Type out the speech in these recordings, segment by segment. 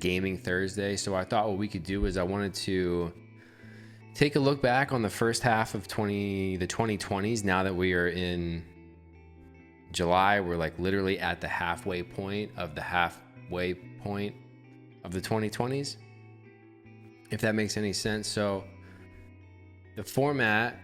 Gaming Thursday. So I thought what we could do is I wanted to take a look back on the first half of the 2020s. Now that we are in July, we're like literally at the halfway point of the 2020s, if that makes any sense. So the format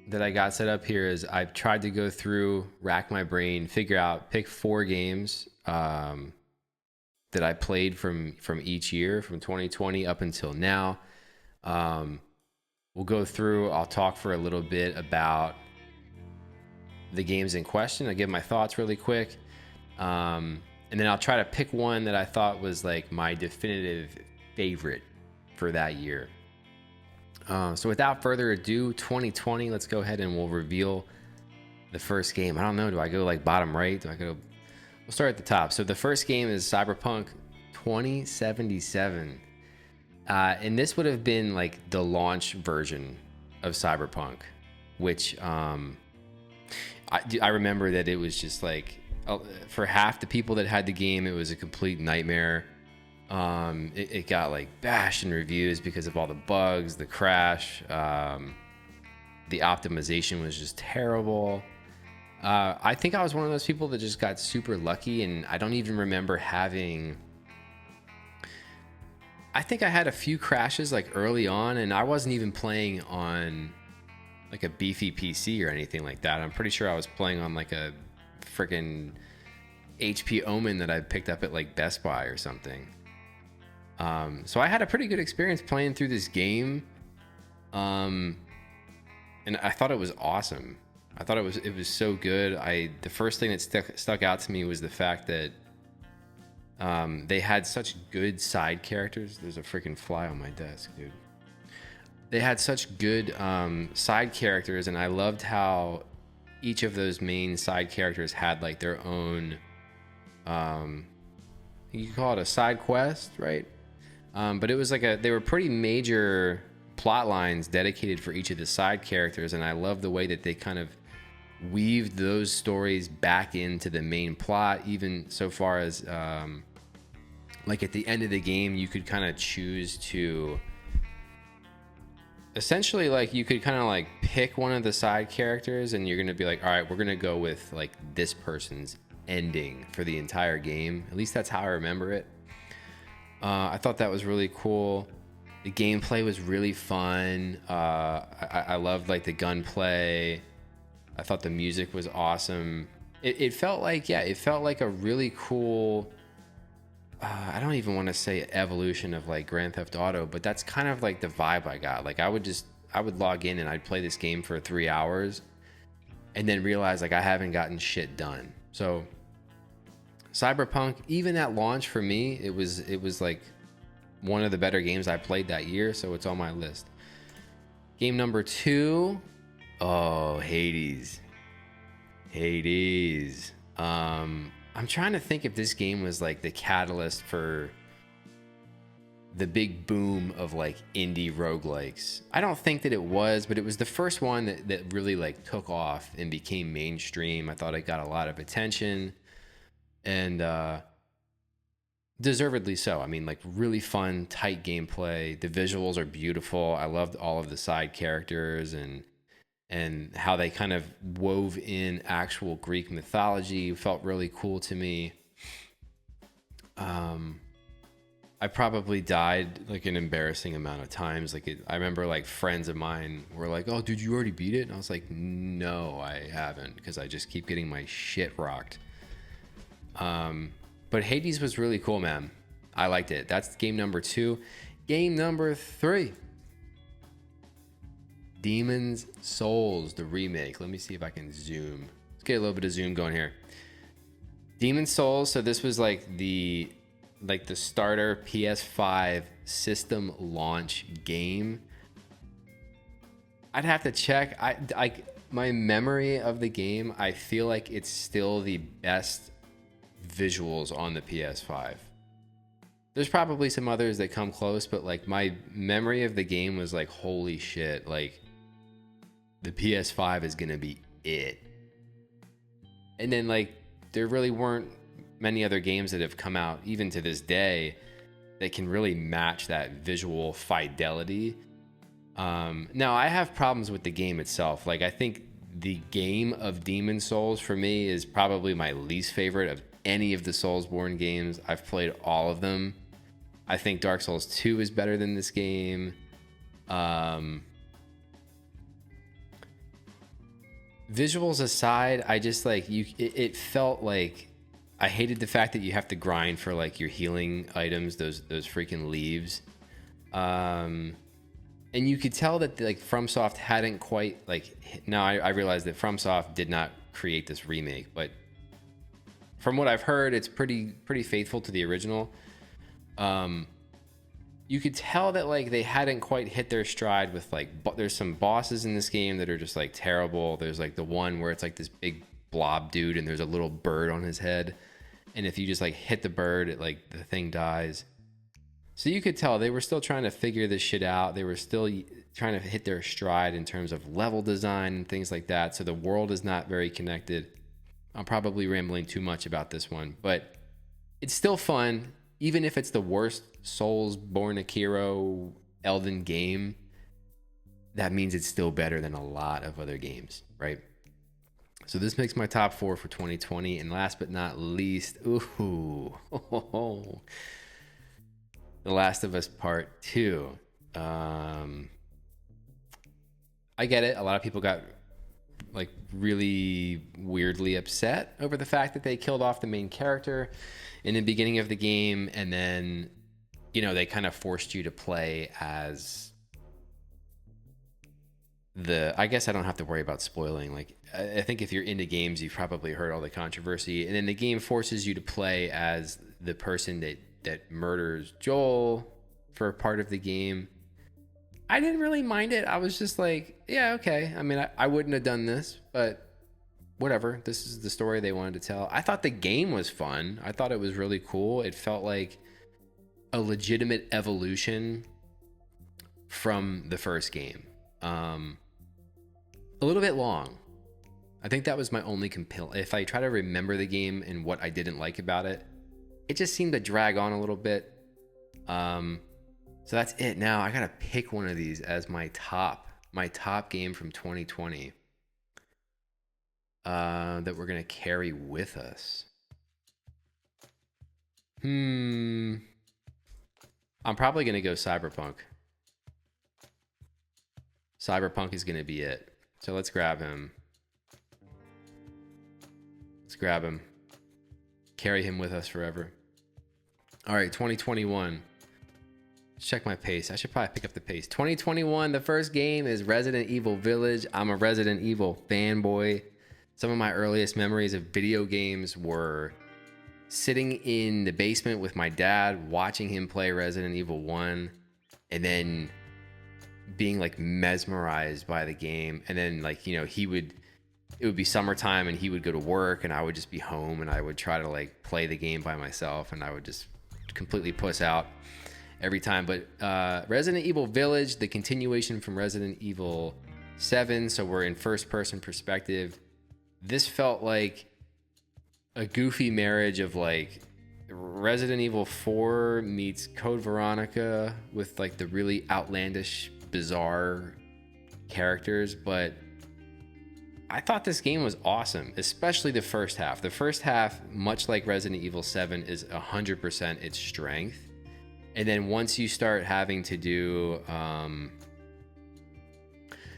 that I got set up here is I've tried to go through, rack my brain, pick 4 games that I played from each year, from 2020 up until now. We'll go through, I'll talk for a little bit about the games in question. I'll give my thoughts really quick. And then I'll try to pick one that I thought was like my definitive favorite for that year. So without further ado, 2020, let's go ahead and we'll reveal the first game. I don't know, do I go like bottom right? We'll start at the top. So the first game is Cyberpunk 2077. And this would have been like the launch version of Cyberpunk, which I remember that it was just like, for half the people that had the game, it was a complete nightmare. It got like bashed in reviews because of all the bugs, the crash, the optimization was just terrible. I think I was one of those people that just got super lucky, and I don't even remember having. I think I had a few crashes like early on, and I wasn't even playing on like a beefy PC or anything like that. I'm pretty sure I was playing on like a freaking HP Omen that I picked up at like Best Buy or something. So I had a pretty good experience playing through this game. And I thought it was awesome. I thought it was so good. The first thing that stuck out to me was the fact that they had such good side characters. There's a freaking fly on my desk, dude. They had such good side characters, and I loved how each of those main side characters had like their own you could call it a side quest, right? But it was like they were pretty major plot lines dedicated for each of the side characters, and I love the way that they kind of weaved those stories back into the main plot, even so far as like at the end of the game you could kind of choose to essentially, like, you could kind of like pick one of the side characters, and you're gonna be like, all right, we're gonna go with like this person's ending for the entire game. At least that's how I remember it. I thought that was really cool. The gameplay was really fun. I loved like the gunplay. I thought the music was awesome. It felt like a really cool, I don't even want to say evolution of like Grand Theft Auto, but that's kind of like the vibe I got. Like I would log in and I'd play this game for 3 hours and then realize like I haven't gotten shit done. So Cyberpunk, even at launch for me, it was like one of the better games I played that year, so it's on my list. Game number 2, Hades. I'm trying to think if this game was like the catalyst for the big boom of like indie roguelikes. I don't think that it was, but it was the first one that really like took off and became mainstream. I thought it got a lot of attention, and deservedly so. I mean, like, really fun, tight gameplay. The visuals are beautiful. I loved all of the side characters and how they kind of wove in actual Greek mythology. It felt really cool to me. I probably died like an embarrassing amount of times. I remember like friends of mine were like, "Oh, did you already beat it?" And I was like, "No, I haven't," because I just keep getting my shit rocked. But Hades was really cool, man. I liked it. That's game number 2. Game number 3. Demon's Souls, the remake. Let me see if I can zoom. Let's get a little bit of zoom going here. Demon's Souls. So this was like the starter PS5 system launch game. I'd have to check. My memory of the game, I feel like it's still the best visuals on the PS5. There's probably some others that come close, but like my memory of the game was like, holy shit, like the PS5 is gonna be it. And then like there really weren't many other games that have come out even to this day that can really match that visual fidelity. Now, I have problems with the game itself. Like, I think the game of Demon Souls for me is probably my least favorite of any of the Soulsborne games. I've played all of them. I think Dark Souls 2 is better than this game. Visuals aside, I just like it felt like I hated the fact that you have to grind for like your healing items, those freaking leaves. And you could tell that like FromSoft hadn't quite like. Now I realized that FromSoft did not create this remake, but from what I've heard, it's pretty faithful to the original. You could tell that like they hadn't quite hit their stride with like. There's some bosses in this game that are just like terrible. There's like the one where it's like this big blob dude and there's a little bird on his head, and if you just like hit the bird, it like the thing dies. So you could tell they were still trying to figure this shit out. They were still trying to hit their stride in terms of level design and things like that. So the world is not very connected. I'm probably rambling too much about this one, but it's still fun. Even if it's the worst Soulsborne Akiro Elden game, that means it's still better than a lot of other games, right? So this makes my top 4 for 2020. And last but not least, The Last of Us Part 2. I get it. A lot of people got like really weirdly upset over the fact that they killed off the main character in the beginning of the game, and then, you know, they kind of forced you to play as I guess I don't have to worry about spoiling. Like, I think if you're into games, you've probably heard all the controversy, and then the game forces you to play as the person that murders Joel for a part of the game. I didn't really mind it. I was just like, yeah, okay. I mean, I wouldn't have done this, but whatever. This is the story they wanted to tell. I thought the game was fun. I thought it was really cool. It felt like a legitimate evolution from the first game. A little bit long. I think that was my only if I try to remember the game and what I didn't like about it, it just seemed to drag on a little bit. So that's it. Now I gotta pick one of these as my top game from 2020 that we're gonna carry with us. I'm probably gonna go Cyberpunk. Cyberpunk is gonna be it. So let's grab him. Carry him with us forever. All right, 2021. Let's check my pace. I should probably pick up the pace. 2021, the first game is Resident Evil Village. I'm a Resident Evil fanboy. Some of my earliest memories of video games were sitting in the basement with my dad, watching him play Resident Evil 1, and then being like mesmerized by the game. And then like, you know, it would be summertime and he would go to work and I would just be home and I would try to like play the game by myself and I would just completely puss out every time. But Resident Evil Village, the continuation from Resident Evil 7, so we're in first person perspective. This felt like a goofy marriage of like Resident Evil 4 meets Code Veronica with like the really outlandish, bizarre characters. But I thought this game was awesome, especially the first half. The first half, much like Resident Evil 7, is 100% its strength. And then once you start having to do,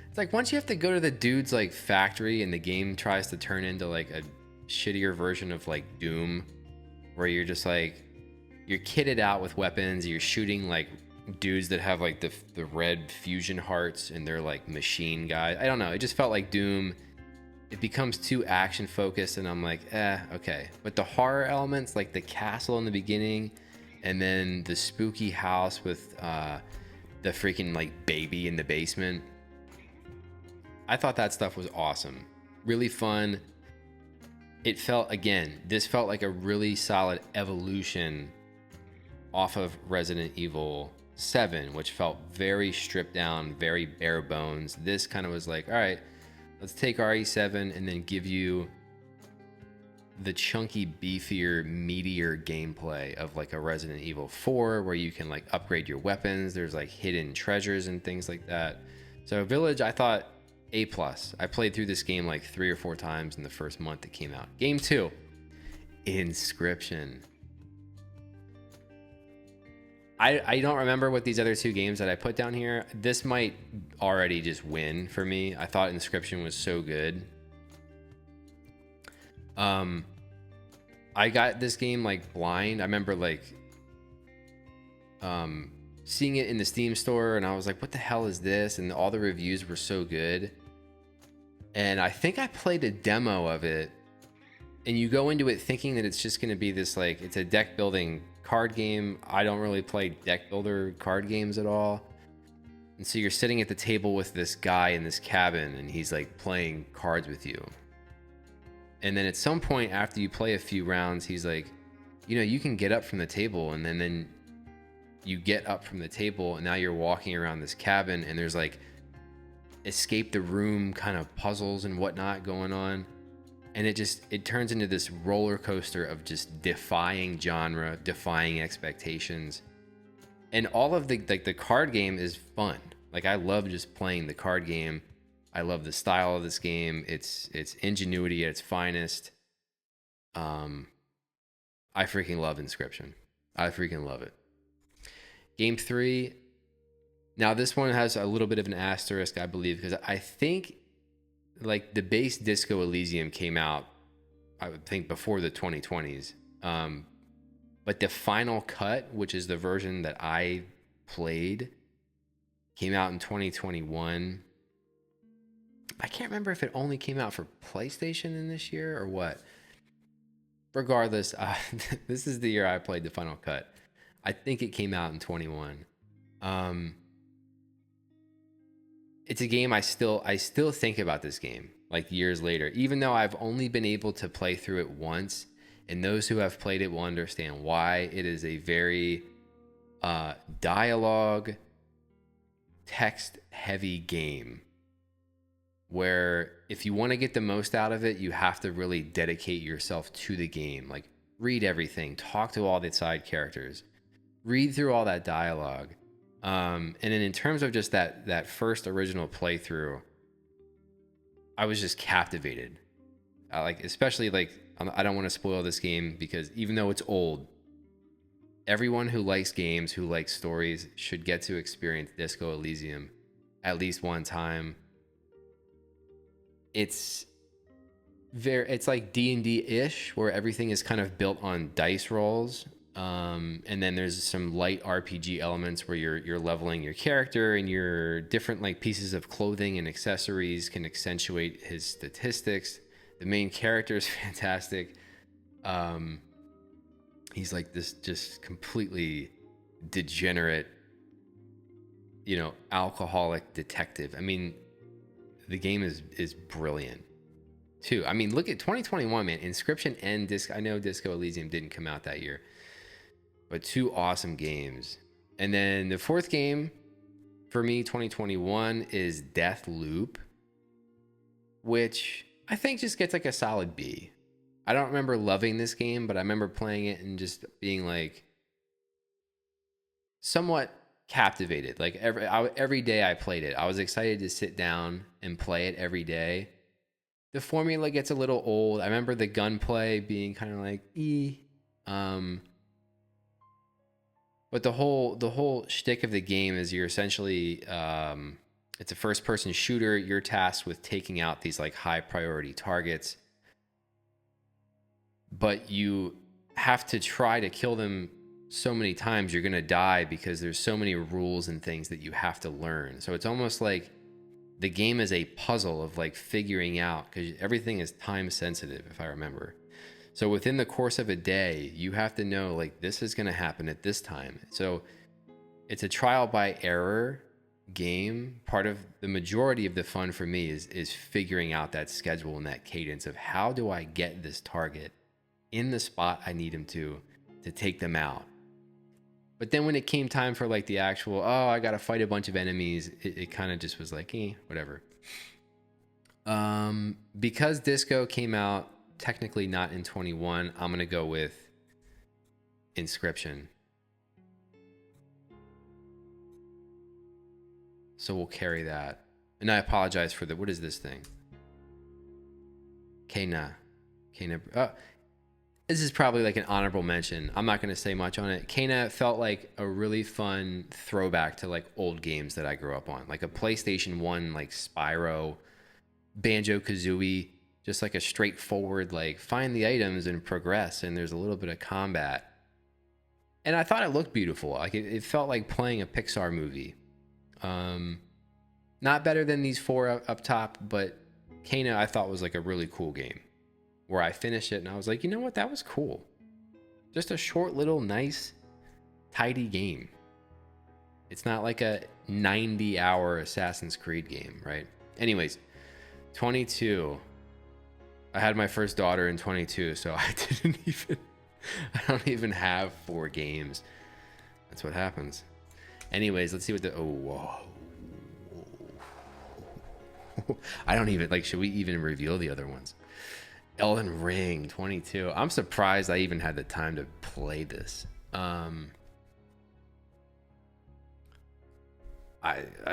it's like once you have to go to the dude's like factory and the game tries to turn into like a shittier version of like Doom, where you're just like, you're kitted out with weapons, you're shooting like dudes that have like the red fusion hearts and they're like machine guys. I don't know. It just felt like Doom. It becomes too action focused and I'm like, okay. But the horror elements, like the castle in the beginning, and then the spooky house with the freaking like baby in the basement. I thought that stuff was awesome. Really fun. It felt, again, this felt like a really solid evolution off of Resident Evil 7, which felt very stripped down, very bare bones. This kind of was like, all right, let's take RE7 and then give you the chunky, beefier, meatier gameplay of like a Resident Evil 4, where you can like upgrade your weapons. There's like hidden treasures and things like that. So Village, I thought A+. I played through this game like 3 or 4 times in the first month it came out. Game 2, Inscryption. I don't remember what these other 2 games that I put down here. This might already just win for me. I thought Inscryption was so good. I got this game like blind. I remember like seeing it in the Steam store, and I was like, what the hell is this? And all the reviews were so good. And I think I played a demo of it, and you go into it thinking that it's just going to be this like, it's a deck building card game. I don't really play deck builder card games at all. And so you're sitting at the table with this guy in this cabin, and he's like playing cards with you. And then at some point after you play a few rounds, he's like, you know, you can get up from the table. And then you get up from the table, and now you're walking around this cabin, and there's like escape the room kind of puzzles and whatnot going on. And it turns into this roller coaster of just defying genre, defying expectations. And all of the card game is fun. Like, I love just playing the card game. I love the style of this game. It's ingenuity at its finest. I freaking love Inscryption. I freaking love it. Game 3. Now this one has a little bit of an asterisk, I believe, because I think like the base Disco Elysium came out, I would think, before the 2020s. But the final cut, which is the version that I played, came out in 2021. I can't remember if it only came out for PlayStation in this year or what. Regardless, this is the year I played the final cut. I think it came out in 21. It's a game I still think about this game like years later, even though I've only been able to play through it once, and those who have played it will understand why. It is a very dialogue, text heavy game where if you want to get the most out of it, you have to really dedicate yourself to the game. Like, read everything, talk to all the side characters, read through all that dialogue. And then in terms of just that first original playthrough, I was just captivated. Especially like, I don't want to spoil this game because even though it's old, everyone who likes games, who likes stories, should get to experience Disco Elysium at least one time. It's like D&D-ish, where everything is kind of built on dice rolls. And then there's some light RPG elements where you're leveling your character, and your different like pieces of clothing and accessories can accentuate his statistics. The main character is fantastic. He's like this just completely degenerate, alcoholic detective. I mean, the game is brilliant too. I mean, look at 2021, man. Inscryption and Disco. I know Disco Elysium didn't come out that year, but 2 awesome games. And then the 4th game for me, 2021, is Deathloop, which I think just gets like a solid B. I don't remember loving this game, but I remember playing it and just being like somewhat captivated. Like every day I played it, I was excited to sit down and play it every day. The formula gets a little old. I remember the gunplay being kind of like but the whole shtick of the game is you're essentially it's a first person shooter. You're tasked with taking out these like high priority targets, but you have to try to kill them so many times you're gonna die because there's so many rules and things that you have to learn. So it's almost like the game is a puzzle of like figuring out, because everything is time sensitive, if I remember. So within the course of a day, you have to know like this is gonna happen at this time. So it's a trial by error game. Part of the majority of the fun for me is figuring out that schedule and that cadence of how do I get this target in the spot I need him to take them out. But then when it came time for like the actual, I gotta fight a bunch of enemies, it kind of just was like, whatever. Because Disco came out technically not in 21. I'm going to go with Inscription. So we'll carry that. And I apologize for what is this thing? Kena. This is probably like an honorable mention. I'm not going to say much on it. Kena felt like a really fun throwback to like old games that I grew up on. Like a PlayStation 1, like Spyro, Banjo-Kazooie, just like a straightforward, like find the items and progress. And there's a little bit of combat. And I thought it looked beautiful. Like it felt like playing a Pixar movie. Not better than these four up top, but Kena I thought was like a really cool game where I finished it and I was like, you know what? That was cool. Just a short little nice tidy game. It's not like a 90-hour Assassin's Creed game, right? Anyways, 22. I had my first daughter in 22, so I don't even have 4 games. That's what happens. Anyways, let's see what whoa. I don't even, like, should we even reveal the other ones? Elden Ring, 22. I'm surprised I even had the time to play this. I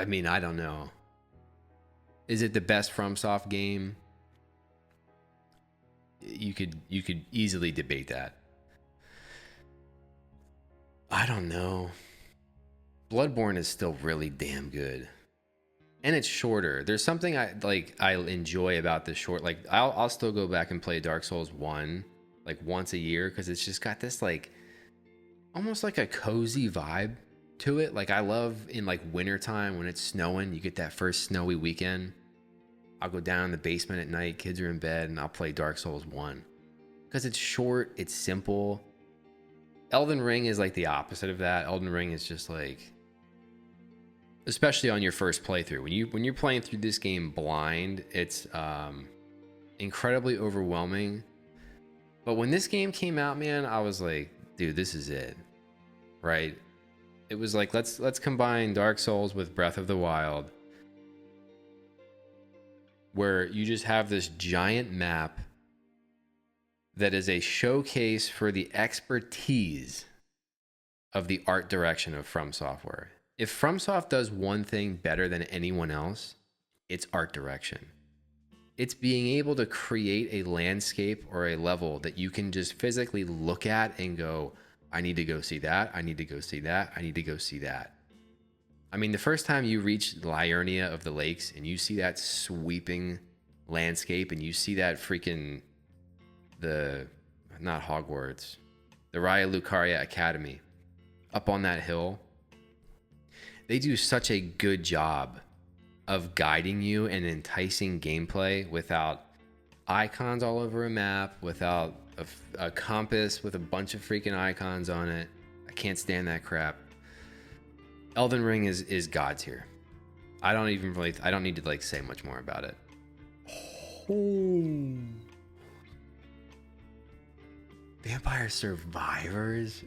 mean, I don't know. Is it the best FromSoft game? You could easily debate that. I don't know. Bloodborne is still really damn good. And it's shorter. There's something I enjoy about this short. Like I'll still go back and play Dark Souls 1 like once a year because it's just got this like almost like a cozy vibe to it. Like I love in like wintertime when it's snowing, you get that first snowy weekend. I'll go down in the basement at night, kids are in bed, and I'll play Dark Souls 1. Because it's short, it's simple. Elden Ring is like the opposite of that. Elden Ring is just like, especially on your first playthrough, when you're playing through this game blind, it's incredibly overwhelming. But when this game came out, man, I was like, dude, this is it, right? It was like, let's combine Dark Souls with Breath of the Wild, where you just have this giant map that is a showcase for the expertise of the art direction of From Software. If FromSoft does one thing better than anyone else, it's art direction. It's being able to create a landscape or a level that you can just physically look at and go, I need to go see that. I need to go see that. I need to go see that. I mean, the first time you reach Liurnia of the Lakes and you see that sweeping landscape and you see that freaking not Hogwarts, the Raya Lucaria Academy up on that hill, they do such a good job of guiding you and enticing gameplay without icons all over a map, without a compass with a bunch of freaking icons on it. I can't stand that crap. Elden Ring is God's here. I don't need to like say much more about it. Oh. Vampire Survivors.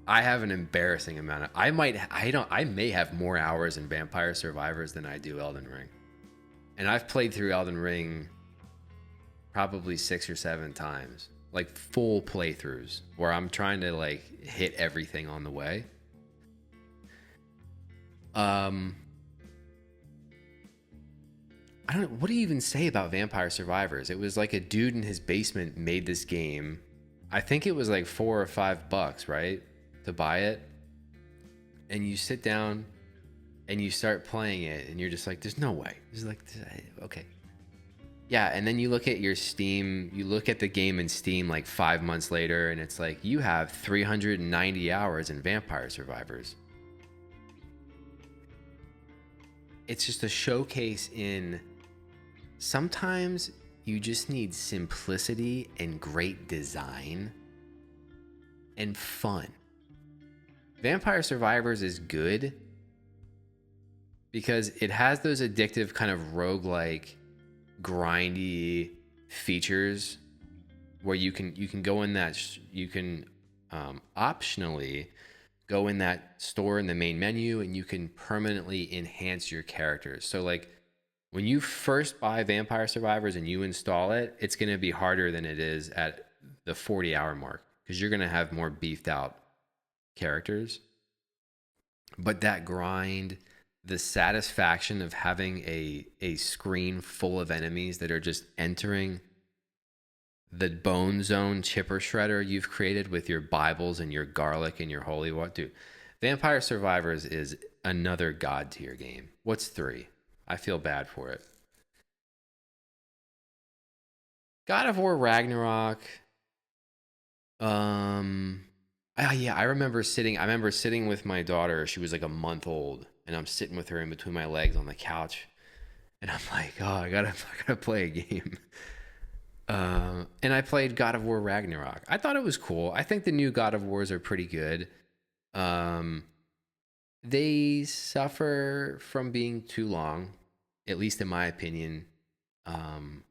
I have an embarrassing amount of. I may have more hours in Vampire Survivors than I do Elden Ring, and I've played through Elden Ring probably 6 or 7 times, like full playthroughs where I'm trying to like hit everything on the way. I don't know. What do you even say about Vampire Survivors? It was like a dude in his basement made this game. I think it was like $4 or $5, right? To buy it. And you sit down and you start playing it and you're just like, there's no way. It's like, okay. Yeah, and then you look at your Steam, you look at the game in Steam like 5 months later and it's like, you have 390 hours in Vampire Survivors. It's just a showcase in sometimes you just need simplicity and great design and fun. Vampire Survivors is good because it has those addictive kind of roguelike, grindy features where you can go in that you can optionally go in that store in the main menu and you can permanently enhance your characters. So like When you first buy Vampire Survivors and you install it, it's going to be harder than it is at the 40-hour mark because you're going to have more beefed out characters. But that grind, the satisfaction of having a screen full of enemies that are just entering the bone zone chipper shredder you've created with your Bibles and your garlic and your holy water. Dude, Vampire Survivors is another god tier game. What's 3? I feel bad for it. God of War Ragnarok. Yeah, I remember sitting with my daughter. She was like a month old, and I'm sitting with her in between my legs on the couch, and I'm like, oh, I gotta play a game. And I played God of War Ragnarok. I thought it was cool. I think the new God of Wars are pretty good. They suffer from being too long, at least in my opinion. Um,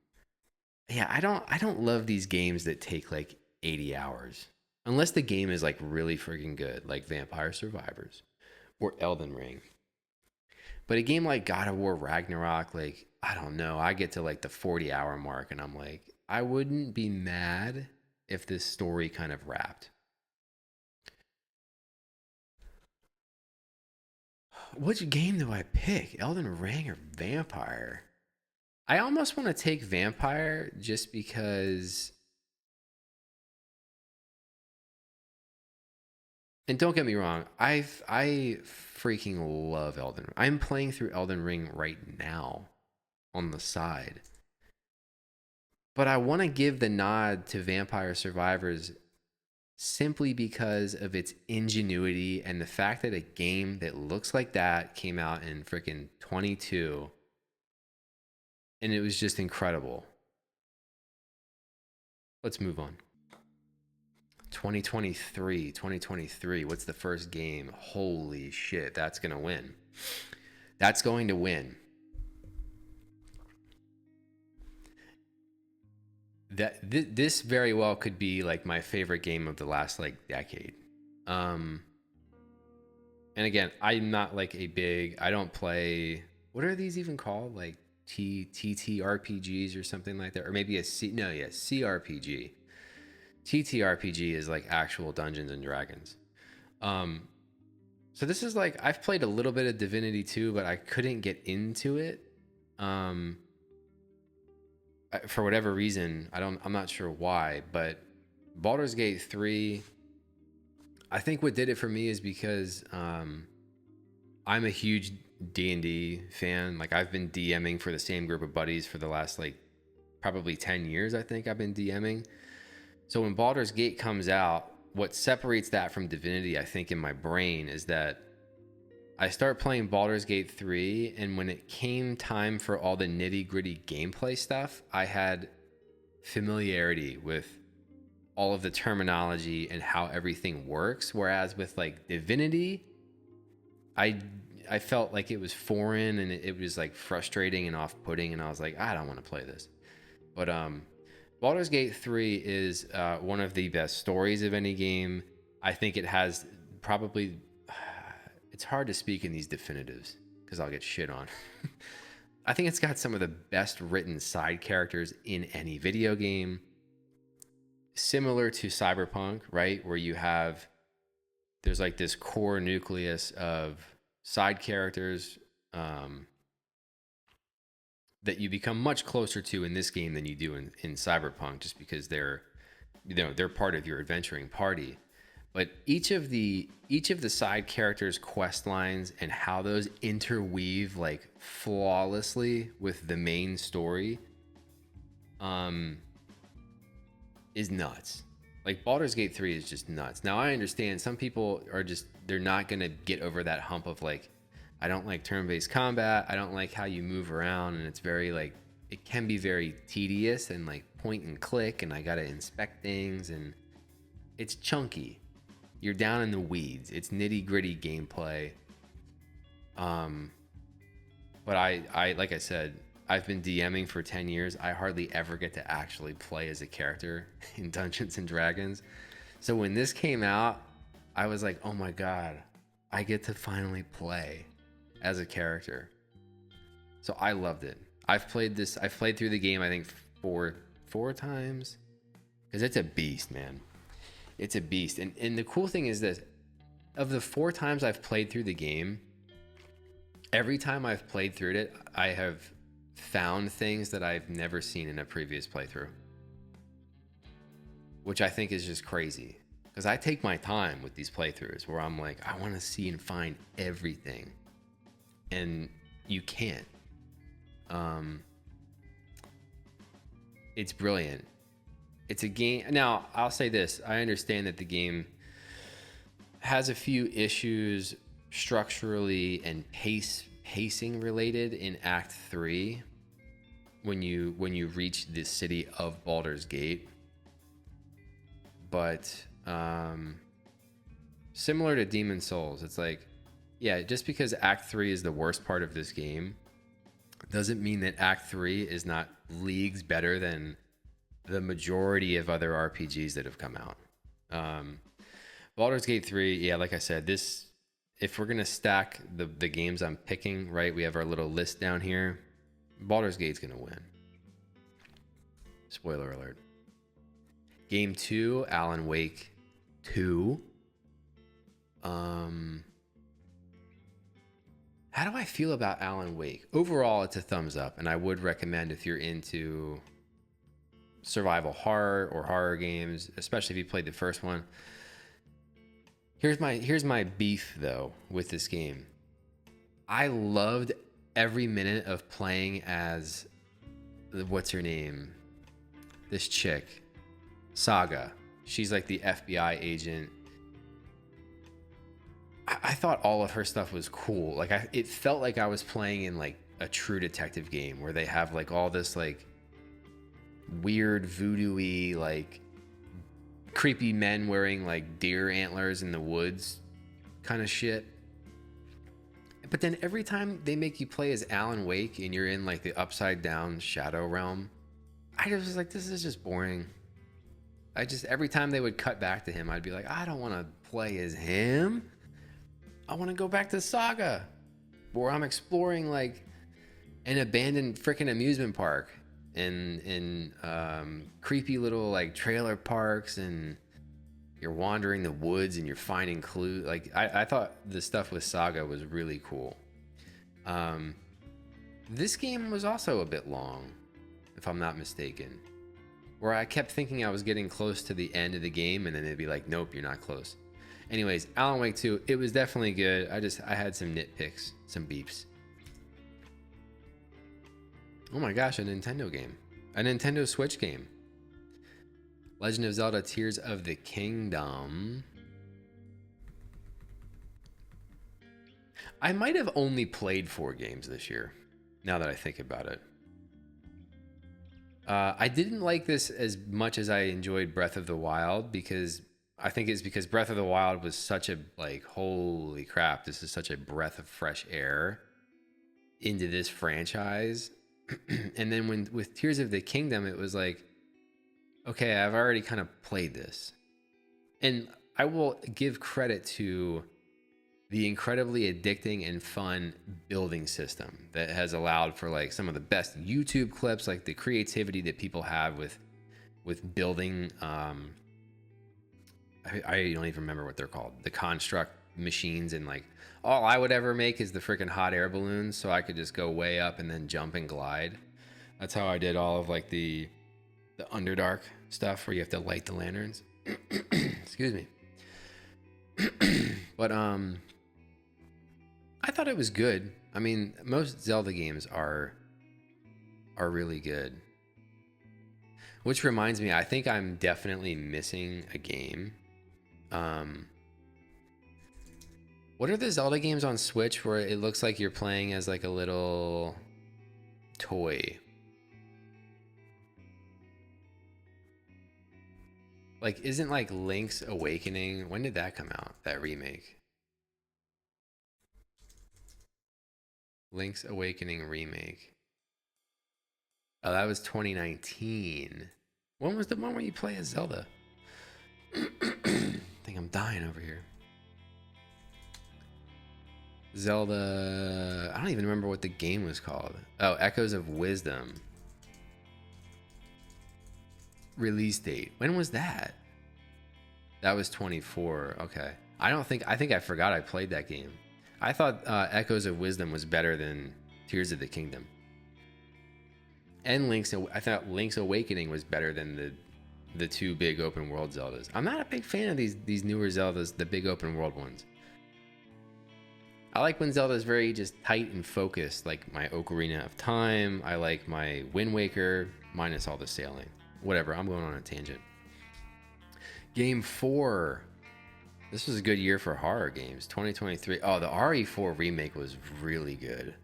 yeah, I don't love these games that take like 80 hours. Unless the game is like really freaking good, like Vampire Survivors or Elden Ring. But a game like God of War Ragnarok, like, I don't know, I get to like the 40-hour mark and I'm like, I wouldn't be mad if this story kind of wrapped. Which game do I pick? Elden Ring or Vampire? I almost want to take Vampire just because. And don't get me wrong, I freaking love Elden Ring. I'm playing through Elden Ring right now on the side. But I want to give the nod to Vampire Survivors simply because of its ingenuity and the fact that a game that looks like that came out in freaking 22 and it was just incredible. Let's move on. 2023. What's the first game? Holy shit, that's going to win. That's going to win. This very well could be like my favorite game of the last like decade. And again, I'm not like I don't play, what are these even called? Like TTRPGs or something like that, or maybe CRPG. TTRPG is like actual Dungeons and Dragons. So this is like, I've played a little bit of Divinity 2, but I couldn't get into it. For whatever reason, I'm not sure why, but Baldur's Gate 3, I think what did it for me is because I'm a huge D&D fan. Like, I've been DMing for the same group of buddies for the last like probably 10 years. I think I've been DMing. So when Baldur's Gate comes out, what separates that from Divinity, I think, in my brain is that I start playing Baldur's Gate 3, and when it came time for all the nitty-gritty gameplay stuff, I had familiarity with all of the terminology and how everything works. Whereas with like Divinity, I felt like it was foreign and it was like frustrating and off-putting, and I was like, I don't want to play this. But Baldur's Gate 3 is one of the best stories of any game. I think it has probably. It's hard to speak in these definitives because I'll get shit on. I think it's got some of the best written side characters in any video game. Similar to Cyberpunk, right? Where there's like this core nucleus of side characters that you become much closer to in this game than you do in Cyberpunk, just because they're part of your adventuring party. But each of the side characters' quest lines and how those interweave like flawlessly with the main story is nuts. Like, Baldur's Gate 3 is just nuts. Now, I understand some people they're not going to get over that hump of like, I don't like turn-based combat. I don't like how you move around, and it's very like, it can be very tedious and like point and click, and I got to inspect things, and it's chunky. You're down in the weeds. It's nitty-gritty gameplay. But I like I said, I've been DMing for 10 years. I hardly ever get to actually play as a character in Dungeons and Dragons. So when this came out, I was like, oh my God, I get to finally play as a character. So I loved it. I've played through the game, I think four times, because it's a beast, man. It's a beast. And the cool thing is that of the 4 times I've played through the game, every time I've played through it, I have found things that I've never seen in a previous playthrough, which I think is just crazy. Because I take my time with these playthroughs where I'm like, I want to see and find everything. And you can't. It's brilliant. It's a game. Now, I'll say this. I understand that the game has a few issues structurally and pacing related in Act 3 when you reach the city of Baldur's Gate. But similar to Demon Souls, it's like, yeah, just because Act 3 is the worst part of this game doesn't mean that Act 3 is not leagues better than the majority of other RPGs that have come out. Baldur's Gate 3, yeah, like I said, this, if we're going to stack the games I'm picking, right, we have our little list down here. Baldur's Gate's going to win. Spoiler alert. Game 2, Alan Wake 2. How do I feel about Alan Wake? Overall, it's a thumbs up, and I would recommend if you're into survival horror or horror games, especially if you played the first one. Here's my beef though with this game. I loved every minute of playing as what's her name? This chick, Saga. She's like the FBI agent. I thought all of her stuff was cool. Like it felt like I was playing in like a True Detective game where they have like all this like weird voodoo-y, like creepy men wearing like deer antlers in the woods kind of shit. But then every time they make you play as Alan Wake and you're in like the upside down shadow realm, I was like, this is just boring. Every time they would cut back to him, I'd be like, I don't want to play as him. I want to go back to Saga, where I'm exploring like an abandoned freaking amusement park and creepy little like trailer parks, and you're wandering the woods and you're finding clues. Like I thought the stuff with Saga was really cool. This game was also a bit long, if I'm not mistaken, where I kept thinking I was getting close to the end of the game and then they'd be like, nope, you're not close. Anyways, Alan Wake 2, it was definitely good. I had some nitpicks, some beeps. Oh my gosh, a Nintendo game. A Nintendo Switch game. Legend of Zelda Tears of the Kingdom. I might have only played 4 games this year, now that I think about it. I didn't like this as much as I enjoyed Breath of the Wild, because I think it's because Breath of the Wild was such a, like, holy crap, this is such a breath of fresh air into this franchise. And then with Tears of the Kingdom, it was like, okay, I've already kind of played this. And I will give credit to the incredibly addicting and fun building system that has allowed for like some of the best YouTube clips, like the creativity that people have with building, I don't even remember what they're called, the construct machines, and like all I would ever make is the freaking hot air balloons so I could just go way up and then jump and glide. That's how I did all of like the Underdark stuff where you have to light the lanterns. Excuse me. But I thought it was good. I mean, most Zelda games are really good. Which reminds me, I think I'm definitely missing a game. What are the Zelda games on Switch where it looks like you're playing as like a little toy? Like, isn't like Link's Awakening? When did that come out? That remake? Link's Awakening remake. Oh, that was 2019. When was the one where you play as Zelda? I think I'm dying over here. Zelda. I don't even remember what the game was called. Oh, Echoes of Wisdom. Release date. When was that? That was 24. Okay. I think I forgot I played that game. I thought Echoes of Wisdom was better than Tears of the Kingdom. And I thought Link's Awakening was better than the two big open world Zeldas. I'm not a big fan of these newer Zeldas, the big open world ones. I like when Zelda's very just tight and focused, like my Ocarina of Time. I like my Wind Waker, minus all the sailing. Whatever, I'm going on a tangent. Game 4. This was a good year for horror games. 2023. Oh, the RE4 remake was really good.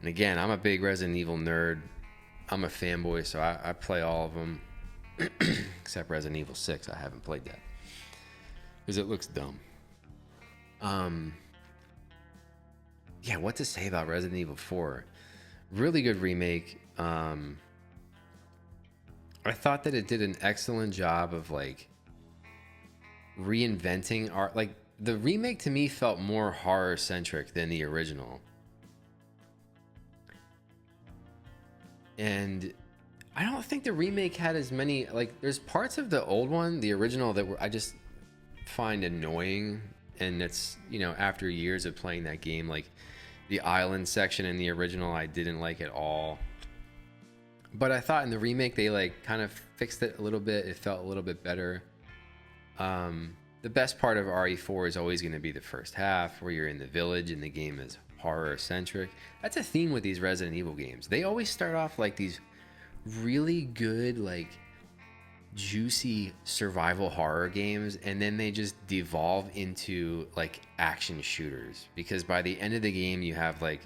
And again, I'm a big Resident Evil nerd. I'm a fanboy, so I play all of them. Except Resident Evil 6. I haven't played that. Because it looks dumb. Yeah, what to say about Resident Evil 4? Really good remake. I thought that it did an excellent job of like reinventing art. Like the remake to me felt more horror centric than the original. And I don't think the remake had as many, like there's parts of the old one, the original, that I just find annoying. And it's, you know, after years of playing that game, like the island section in the original I didn't like at all. But I thought in the remake they like kind of fixed it a little bit. It felt a little bit better. The best part of RE4 is always going to be the first half where you're in the village and the game is horror centric. That's a theme with these Resident Evil games. They always start off like these really good, like juicy survival horror games, and then they just devolve into like action shooters, because by the end of the game you have like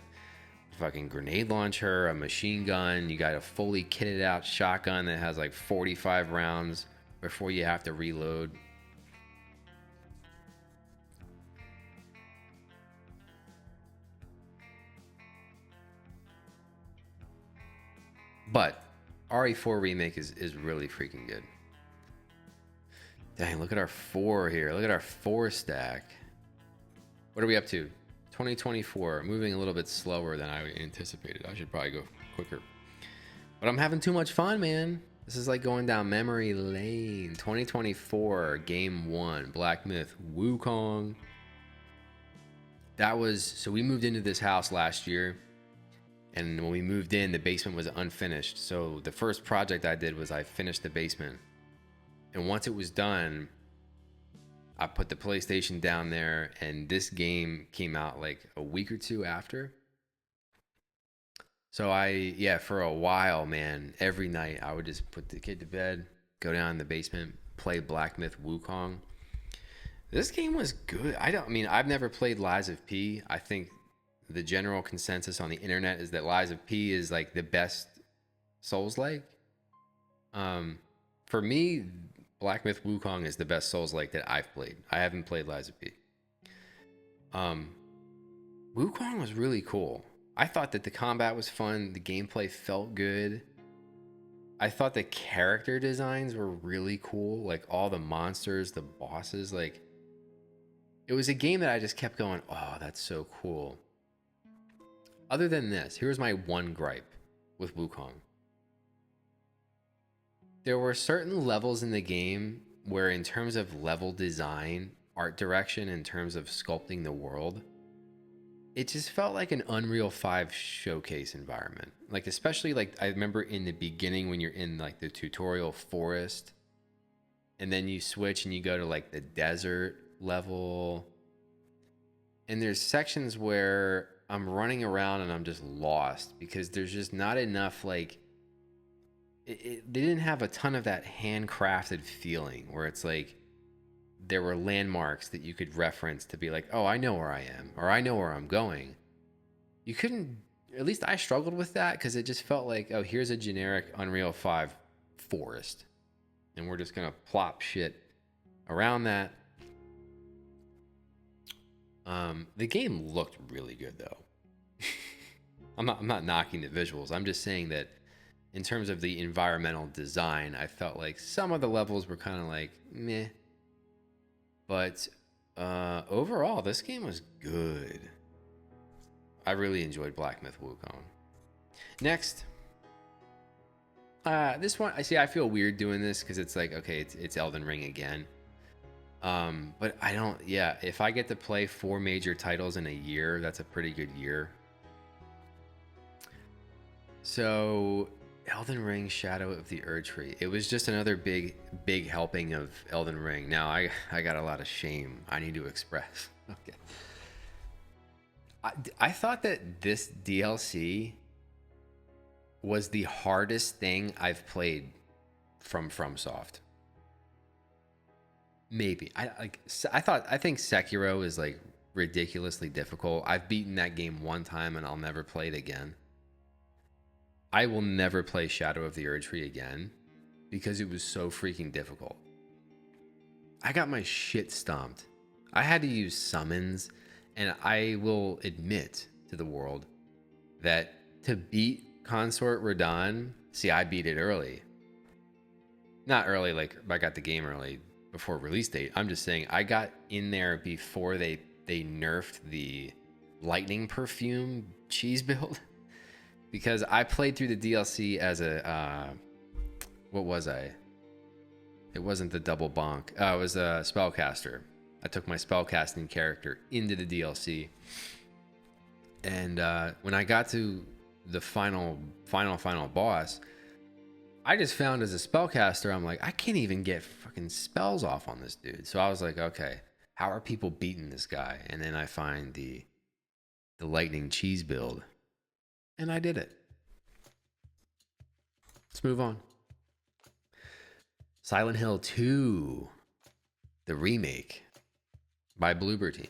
a fucking grenade launcher, a machine gun, you got a fully kitted out shotgun that has like 45 rounds before you have to reload. But RE4 remake is really freaking good. Dang, look at our 4 here. Look at our 4 stack. What are we up to? 2024. Moving a little bit slower than I anticipated. I should probably go quicker. But I'm having too much fun, man. This is like going down memory lane. 2024, Game 1, Black Myth, Wukong. That was... So we moved into this house last year. And when we moved in, the basement was unfinished. So the first project I did was I finished the basement. And once it was done, I put the PlayStation down there, and this game came out like a week or two after. So for a while, man, every night I would just put the kid to bed, go down in the basement, play Black Myth Wukong. This game was good. I've never played Lies of P. I think the general consensus on the internet is that Lies of P is like the best Souls-like. For me, Black Myth Wukong is the best Souls-like that I've played. I haven't played Lies of P. Wukong was really cool. I thought that the combat was fun. The gameplay felt good. I thought the character designs were really cool. Like all the monsters, the bosses, like it was a game that I just kept going, oh, that's so cool. Other than this, here's my one gripe with Wukong. There were certain levels in the game where, in terms of level design, art direction, in terms of sculpting the world, it just felt like an Unreal 5 showcase environment. Like, especially like I remember in the beginning when you're in like the tutorial forest, and then you switch and you go to like the desert level, and there's sections where I'm running around and I'm just lost because there's just not enough like they didn't have a ton of that handcrafted feeling where it's like there were landmarks that you could reference to be like, oh, I know where I am, or I know where I'm going. You couldn't, at least I struggled with that because it just felt like, oh, here's a generic Unreal 5 forest, and we're just gonna plop shit around that. The game looked really good though. I'm not knocking the visuals. I'm just saying that in terms of the environmental design, I felt like some of the levels were kind of like meh. But Overall, this game was good. I really enjoyed Black Myth Wukong. Next, this one, I feel weird doing this because it's like, okay, it's Elden Ring again. But I don't, yeah, if I get to play 4 major titles in a year, that's a pretty good year. So, Elden Ring Shadow of the Erdtree. It was just another big helping of Elden Ring. Now, I got a lot of shame I need to express. Okay. I thought that this DLC was the hardest thing I've played from FromSoft. Maybe. I think Sekiro is like ridiculously difficult. I've beaten that game one time and I'll never play it again. I will never play Shadow of the Erdtree again because it was so freaking difficult. I got my shit stomped. I had to use summons, and I will admit to the world that to beat Consort Radahn, see, I beat it early. Not early, like I got the game early before release date. I'm just saying I got in there before they nerfed the lightning perfume cheese build. Because I played through the DLC as a, what was I? It wasn't the double bonk. It was a spellcaster. I took my spellcasting character into the DLC. And when I got to the final boss, I just found as a spellcaster, I'm like, I can't even get fucking spells off on this dude. So I was like, okay, how are people beating this guy? And then I find the lightning cheese build. And I did it. Let's move on. Silent Hill 2, the remake by Bloober Team.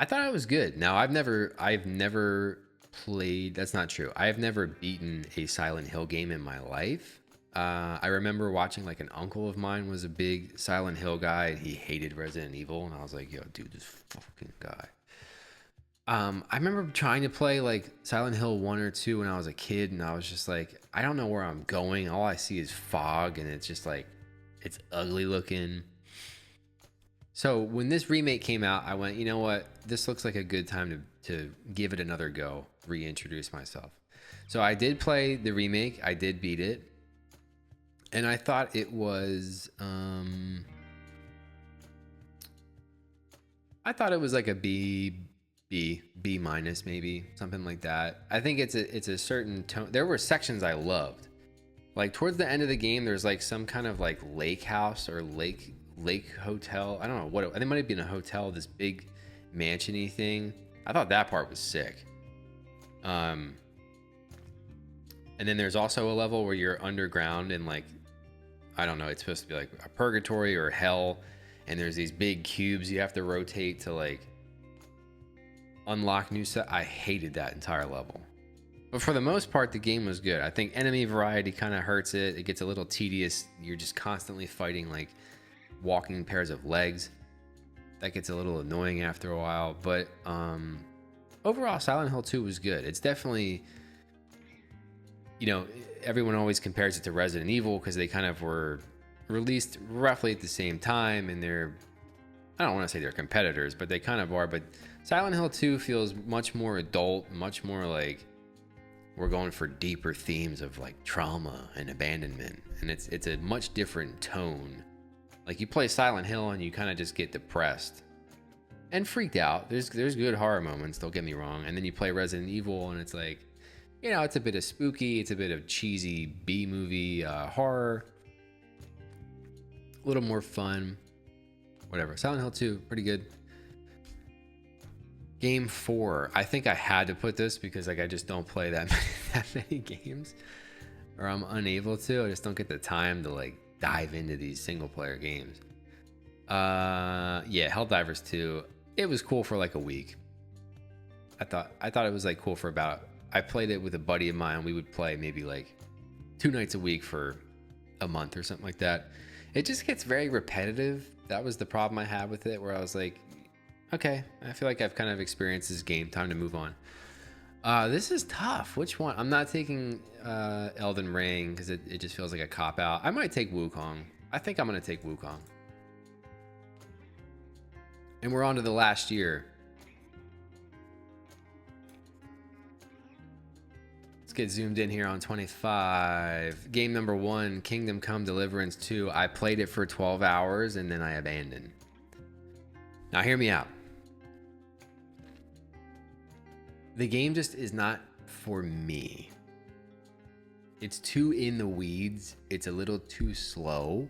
I thought it was good. Now I've never played. That's not true. I've never beaten a Silent Hill game in my life. I remember watching like an uncle of mine was a big Silent Hill guy. And he hated Resident Evil, and I was like, yo, dude, this fucking guy. I remember trying to play like Silent Hill 1 or 2 when I was a kid, and I was just like, I don't know where I'm going. All I see is fog, and it's just like, it's ugly looking. So when this remake came out, I went, you know what? This looks like a good time to give it another go, reintroduce myself. So I did play the remake. I did beat it. And I thought it was, like a B minus, maybe something like that. I think it's a certain tone. There were sections I loved, like towards the end of the game. There's like some kind of like lake house or lake hotel. I don't know what I think it might have been a hotel. This big mansion-y thing. I thought that part was sick. And then there's also a level where you're underground and like, I don't know. It's supposed to be like a purgatory or hell, and there's these big cubes you have to rotate to like unlock new set. I hated that entire level, but for the most part the game was good. I think enemy variety kind of hurts it. It gets a little tedious. You're just constantly fighting like walking pairs of legs. That gets a little annoying after a while, but overall Silent Hill 2 was good. It's definitely, you know, everyone always compares it to Resident Evil because they kind of were released roughly at the same time, and I don't want to say they're competitors, but they kind of are. But Silent Hill 2 feels much more adult, much more like we're going for deeper themes of like trauma and abandonment, and it's a much different tone. Like you play Silent Hill and you kind of just get depressed and freaked out. There's good horror moments, don't get me wrong, and then you play Resident Evil and it's like, you know, it's a bit of spooky, it's a bit of cheesy B movie horror, a little more fun. Whatever. Silent Hill 2, pretty good. Game 4. I think I had to put this because like I just don't play that many games, or I'm unable to. I just don't get the time to like dive into these single player games. Yeah, Helldivers 2. It was cool for like a week. I thought it was like cool for about. I played it with a buddy of mine. We would play maybe like 2 nights a week for a month or something like that. It just gets very repetitive. That was the problem I had with it, where I was like, okay, I feel like I've kind of experienced this game. Time to move on. This is tough. Which one? I'm not taking Elden Ring because it just feels like a cop-out. I might take Wukong. I think I'm going to take Wukong. And we're on to the last year. Let's get zoomed in here on 25. Game number 1, Kingdom Come Deliverance 2. I played it for 12 hours and then I abandoned. Now hear me out. The game just is not for me. It's too in the weeds. It's a little too slow.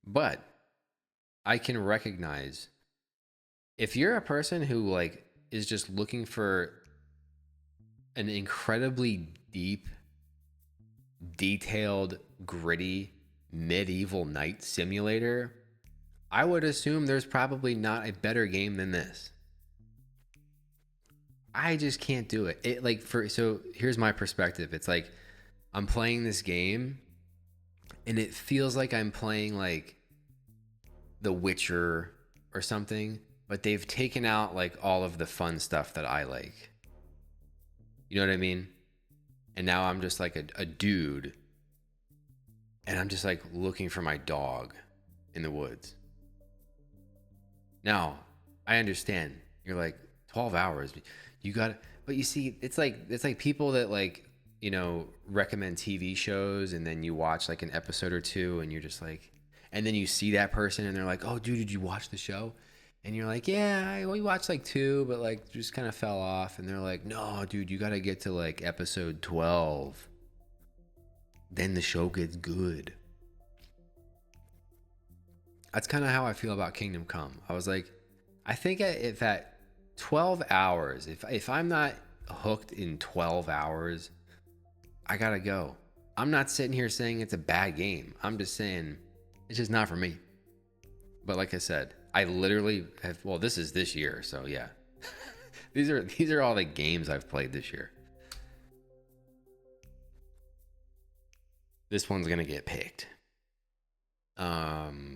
But I can recognize if you're a person who like is just looking for an incredibly deep, detailed, gritty medieval knight simulator, I would assume there's probably not a better game than this. I just can't do it. So here's my perspective. It's like I'm playing this game and it feels like I'm playing like The Witcher or something, but they've taken out like all of the fun stuff that I like. You know what I mean? And now I'm just like a dude and I'm just like looking for my dog in the woods. Now, I understand. You're like 12 hours. You got it. But you see, it's like people that like, you know, recommend TV shows and then you watch like an episode or two and you're just like, and then you see that person and they're like, "Oh, dude, did you watch the show?" And you're like, "Yeah, we watched like 2, but like just kind of fell off." And they're like, "No, dude, you got to get to like episode 12. Then the show gets good." That's kind of how I feel about Kingdom Come. I was like, I think if at 12 hours, if I'm not hooked in 12 hours, I gotta go. I'm not sitting here saying it's a bad game. I'm just saying it's just not for me. But like I said, I literally have, well, this is this year, so yeah. These are all the games I've played this year. This one's gonna get picked.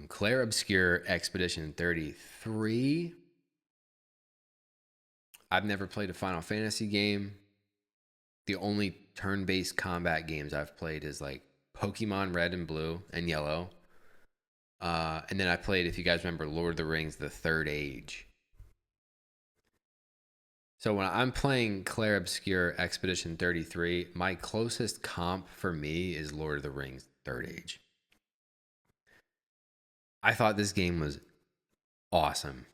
Clair Obscur Expedition 33. I've never played a Final Fantasy game. The only turn-based combat games I've played is like Pokemon Red and Blue and Yellow. And then I played, if you guys remember, Lord of the Rings, The Third Age. So when I'm playing Clair Obscur Expedition 33, my closest comp for me is Lord of the Rings, Third Age. I thought this game was awesome.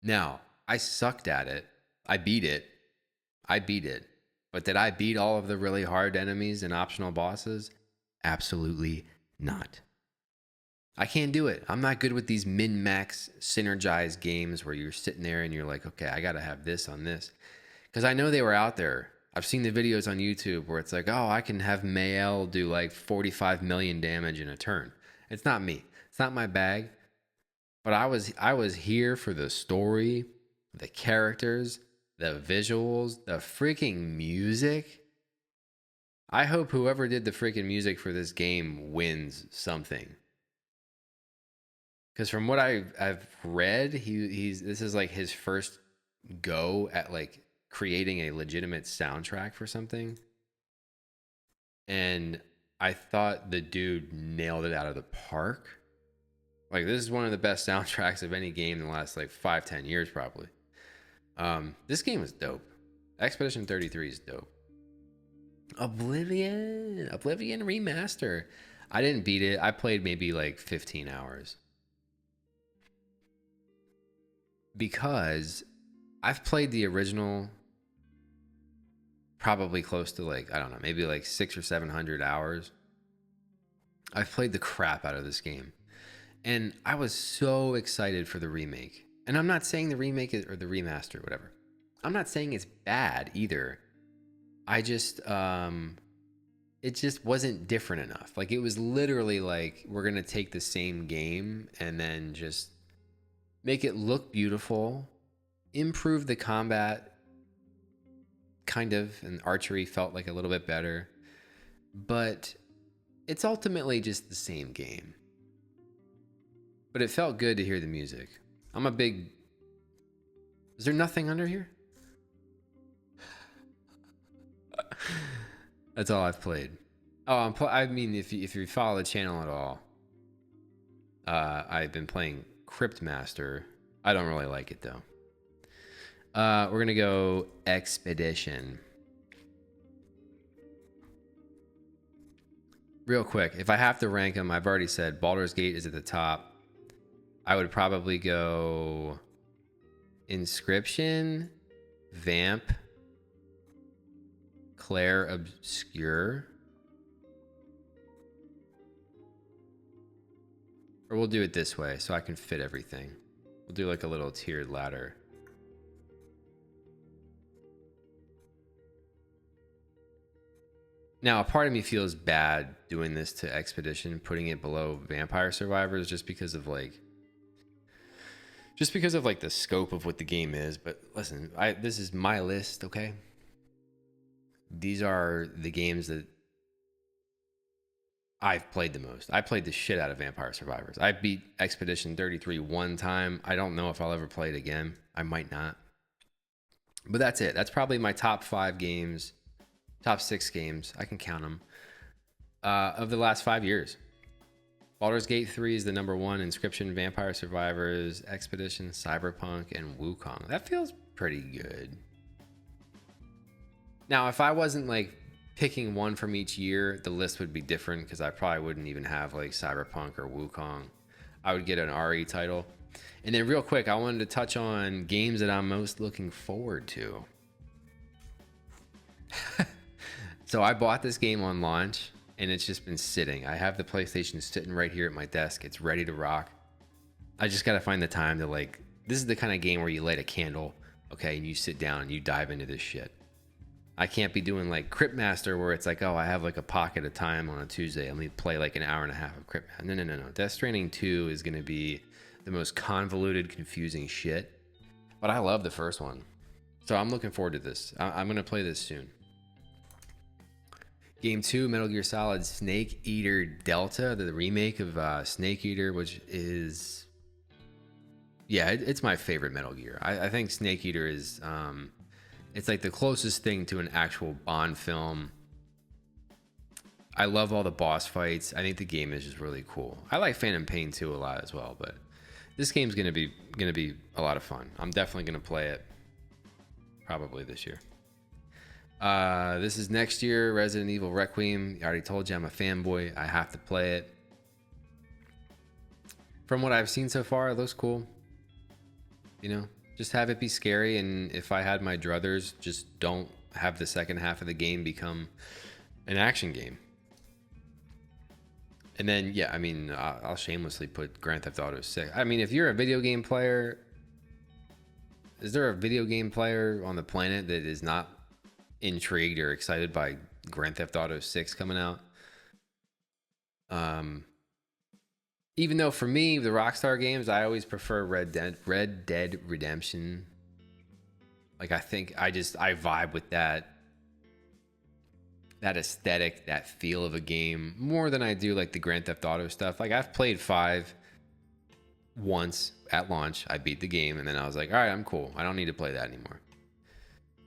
Now, I sucked at it. I beat it. But did I beat all of the really hard enemies and optional bosses? Absolutely not. I can't do it. I'm not good with these min-max synergized games where you're sitting there and you're like, okay, I got to have this on this. Because I know they were out there. I've seen the videos on YouTube where it's like, oh, I can have Mael do like 45 million damage in a turn. It's not me. It's not my bag. But I was here for the story, the characters, the visuals, the freaking music. I hope whoever did the freaking music for this game wins something. Because from what I've read, this is like his first go at like creating a legitimate soundtrack for something. And I thought the dude nailed it out of the park. Like, this is one of the best soundtracks of any game in the last like 5-10 years probably. This game is dope. Expedition 33 is dope. Oblivion Remaster. I didn't beat it. I played maybe like 15 hours. Because I've played the original probably close to like, I don't know, maybe like 600 or 700 hours. I've played the crap out of this game. And I was so excited for the remake. And I'm not saying the remake is, or the remaster, whatever. I'm not saying it's bad either. I just, it just wasn't different enough. Like, it was literally like, we're going to take the same game and then just make it look beautiful, improve the combat, kind of, and archery felt like a little bit better. But it's ultimately just the same game. But it felt good to hear the music. I'm a big... Is there nothing under here? That's all I've played. Oh, I mean, if you follow the channel at all, I've been playing Cryptmaster. I don't really like it though. We're gonna go Expedition. Real quick, if I have to rank them, I've already said Baldur's Gate is at the top. I would probably go Inscription, Vamp, Claire Obscure. Or we'll do it this way so I can fit everything. We'll do like a little tiered ladder. Now, a part of me feels bad doing this to Expedition, putting it below Vampire Survivors just because of like the scope of what the game is. But listen, this is my list, okay? These are the games that I've played the most. I played the shit out of Vampire Survivors. I beat Expedition 33 one time. I don't know if I'll ever play it again. I might not. But that's it. That's probably my top 5 games, top 6 games. I can count them. Of the last 5 years. Baldur's Gate 3 is the number 1. Inscription, Vampire Survivors, Expedition, Cyberpunk, and Wukong. That feels pretty good. Now, if I wasn't like picking one from each year, the list would be different because I probably wouldn't even have like Cyberpunk or Wukong. I would get an RE title. And then real quick, I wanted to touch on games that I'm most looking forward to. So I bought this game on launch and it's just been sitting. I have the PlayStation sitting right here at my desk. It's ready to rock. I just got to find the time to like, this is the kind of game where you light a candle, okay, and you sit down and you dive into this shit. I can't be doing like Cryptmaster where it's like, oh, I have like a pocket of time on a Tuesday. Let me play like an hour and a half of Cryptmaster. No. Death Stranding 2 is going to be the most convoluted, confusing shit. But I love the first one. So I'm looking forward to this. I'm going to play this soon. Game 2, Metal Gear Solid Snake Eater Delta, the remake of Snake Eater, which is... Yeah, it's my favorite Metal Gear. I think Snake Eater is... It's like the closest thing to an actual Bond film. I love all the boss fights. I think the game is just really cool. I like Phantom Pain 2 a lot as well, but this game's gonna be a lot of fun. I'm definitely gonna play it probably this year. This is next year, Resident Evil Requiem. I already told you I'm a fanboy. I have to play it. From what I've seen so far, it looks cool. You know? Just have it be scary, and if I had my druthers, just don't have the second half of the game become an action game. And then, yeah, I mean, I'll shamelessly put Grand Theft Auto 6. I mean, if you're a video game player, is there a video game player on the planet that is not intrigued or excited by Grand Theft Auto 6 coming out? Even though for me, the Rockstar games, I always prefer Red Dead Redemption. Like, I think I vibe with that aesthetic, that feel of a game more than I do like the Grand Theft Auto stuff. Like, I've played 5 once at launch. I beat the game and then I was like, all right, I'm cool. I don't need to play that anymore.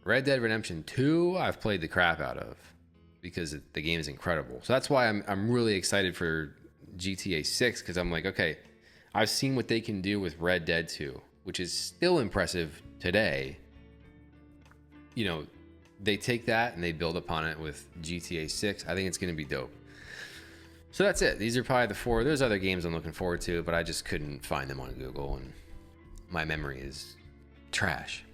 Red Dead Redemption 2, I've played the crap out of because the game is incredible. So that's why I'm really excited for GTA 6, because I'm like, okay, I've seen what they can do with Red Dead 2, which is still impressive today. You know, they take that and they build upon it with GTA 6. I think it's going to be dope. So that's it. These are probably the 4. There's other games I'm looking forward to, but I just couldn't find them on Google, and my memory is trash.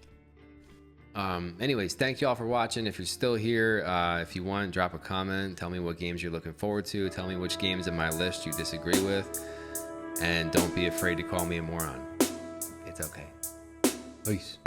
Anyways, thank you all for watching. If you're still here, if you want, drop a comment. Tell me what games you're looking forward to. Tell me which games in my list you disagree with. And don't be afraid to call me a moron. It's okay. Peace.